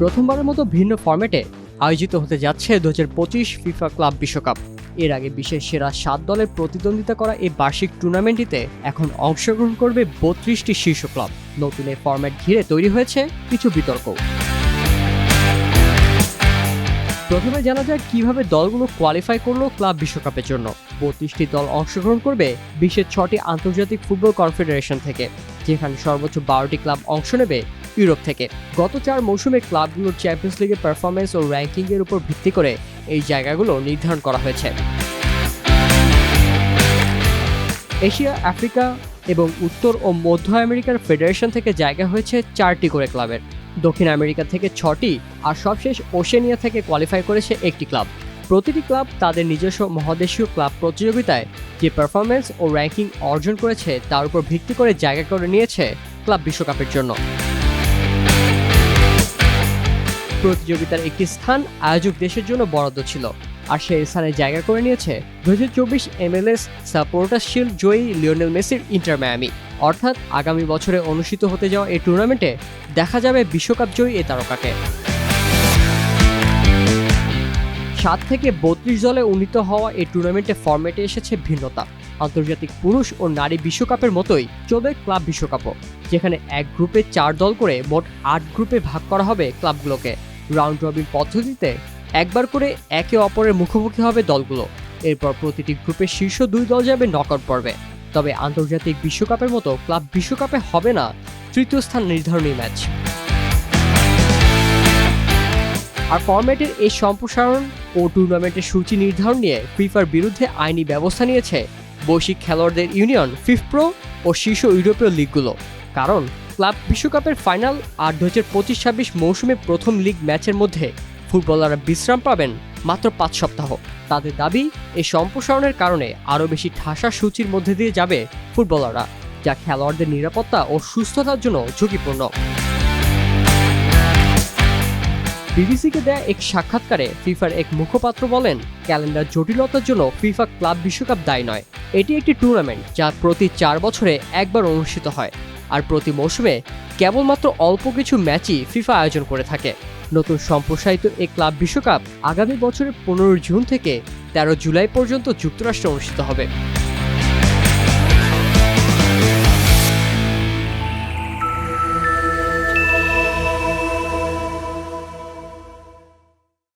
প্রথমবারের মতো ভিন্ন ফরম্যাটে আয়োজিত হতে যাচ্ছে 2025 ফিফা ক্লাব বিশ্বকাপ। এর আগে বিশ্বের সেরা 7 দলের প্রতিদ্বন্দ্বিতা করা এই বার্ষিক টুর্নামেন্টটিতে এখন অংশগ্রহণ করবে 32টি শীর্ষ ক্লাব। নতুন এই ফরম্যাট ঘিরে তৈরি হয়েছে কিছু বিতর্ক। প্রথমে জানা যায় কিভাবে দলগুলো কোয়ালিফাই করলো ক্লাব বিশ্বকাপের জন্য। 32টি দল অংশগ্রহণ করবে বিশ্বের 6টি আন্তর্জাতিক ফুটবল কনফেডারেশন থেকে, যেখানে সর্বোচ্চ 12টি ক্লাব অংশ নেবে ইউরোপ থেকে। গত 4 মৌসুমে ক্লাবগুলোর চ্যাম্পিয়ন্স লিগের পারফরমেন্স ও র্যাঙ্কিং এর উপর ভিত্তি করে এই জায়গাগুলো নির্ধারণ করা হয়েছে। এশিয়া, আফ্রিকা এবং উত্তর ও মধ্য আমেরিকার ফেডারেশন থেকে জায়গা হয়েছে 4টি করে ক্লাবের। দক্ষিণ আমেরিকা থেকে 6টি আর সবশেষ ওশেনিয়া থেকে কোয়ালিফাই করেছে 1টি ক্লাব। প্রতিটি ক্লাব তাদের নিজস্ব মহাদেশীয় ক্লাব প্রতিযোগিতায় যে পারফরমেন্স ও র্যাঙ্কিং অর্জন করেছে তার উপর ভিত্তি করে জায়গা করে নিয়েছে ক্লাব বিশ্বকাপের জন্য। প্রতিযোগিতার একটি স্থান আয়োজক দেশের জন্য বরাদ্দ ছিল, আর সেই স্থানে জায়গা করে নিয়েছে 2024 MLS সাপোর্টার্স শিল্ড জয়ী লিওনেল মেসির ইন্টার মায়ামি। অর্থাৎ আগামী বছরে অনুষ্ঠিত হতে যাওয়া এই টুর্নামেন্টে দেখা যাবে বিশ্বকাপ জয়ী এই তারকাকে। 7 থেকে 32 দলে উন্নীত হওয়া এই টুর্নামেন্টে ফরম্যাটে এসেছে ভিন্নতা। আন্তর্জাতিক পুরুষ ও নারী বিশ্বকাপের মতোই চলবে ক্লাব বিশ্বকাপও, যেখানে এক গ্রুপে 4 দল করে মোট 8 গ্রুপে ভাগ করা হবে ক্লাবগুলোকে। রাউন্ড রবিন পদ্ধতিতে একবার করে একে অপরের মুখোমুখি হবে দলগুলো। এরপর প্রতিটি গ্রুপের শীর্ষ 2 দল যাবে নকআউট পর্বে। তবে আন্তর্জাতিক বিশ্বকাপের মতো ক্লাব বিশ্বকাপে হবে না তৃতীয় স্থান নির্ধারণী ম্যাচ। আর ফরম্যাটের এই সম্প্রসারণ ও টুর্নামেন্টের সূচি নির্ধারণ নিয়ে ফিফার বিরুদ্ধে আইনি ব্যবস্থা নিয়েছে বৈশ্বিক খেলোয়াড়দের ইউনিয়ন ফিফপ্রো ও শীর্ষ ইউরোপীয় লিগগুলো। কারণ ক্লাব বিশ্বকাপের ফাইনাল আর 2025-26 মৌসুমে প্রথম লিগ ম্যাচের মধ্যে ফুটবলাররা বিশ্রাম পাবেন মাত্র 5 সপ্তাহ। তাদের দাবি, এই সম্প্রসারণের কারণে আরও বেশি ঠাসা সূচির মধ্যে দিয়ে যাবে ফুটবলাররা, যা খেলোয়াড়দের নিরাপত্তা ও সুস্থতার জন্য ঝুঁকিপূর্ণ। বিবিসিকে দেয়া এক সাক্ষাৎকারে ফিফার এক মুখপাত্র বলেন, ক্যালেন্ডার জটিলতার জন্য ফিফা ক্লাব বিশ্বকাপ দায়ী নয়। এটি একটি টুর্নামেন্ট যা প্রতি 4 বছরে একবার অনুষ্ঠিত হয়, আর প্রতি মৌসুমে কেবলমাত্র অল্প কিছু ম্যাচই ফিফা আয়োজন করে থাকে। নতুন সম্প্রসারিত এই ক্লাব বিশ্বকাপ আগামী বছরের 15 জুন থেকে 13 জুলাই পর্যন্ত যুক্তরাষ্ট্রে অনুষ্ঠিত হবে।